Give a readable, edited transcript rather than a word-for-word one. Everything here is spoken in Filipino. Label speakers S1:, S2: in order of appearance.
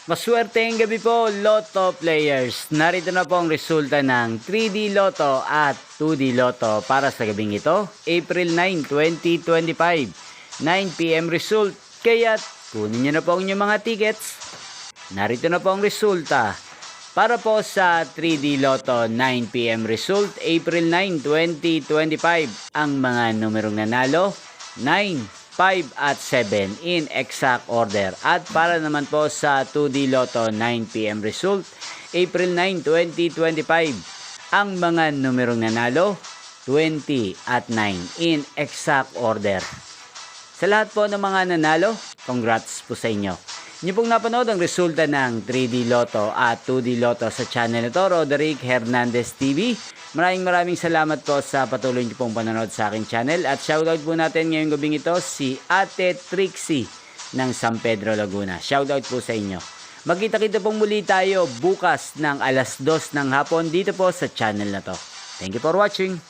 S1: Maswerteng gabi po, Lotto players. Narito na po ang resulta ng 3D Lotto at 2D Lotto para sa gabing ito, April 9, 2025. 9 PM result, kaya kunin nyo na po ang inyong mga tickets. Narito na po ang resulta. Para po sa 3D Lotto 9 PM result, April 9, 2025, ang mga numerong nanalo, 9, 5 at 7 in exact order. At para naman po sa 2D Lotto 9 PM result, April 9, 2025, ang mga numerong nanalo, 20 at 9 in exact order. Sa lahat po ng mga nanalo, congrats po sa inyo. Inyo pong napanood ang resulta ng 3D Lotto at 2D Lotto sa channel nito, Roderick Hernandez TV. Maraming salamat po sa patuloy niyo pong panonood sa aking channel. At shoutout po natin ngayong gabing ito si Ate Trixie ng San Pedro, Laguna. Shoutout po sa inyo. Magkita-kita pong muli tayo bukas ng alas 2 ng hapon dito po sa channel na to. Thank you for watching.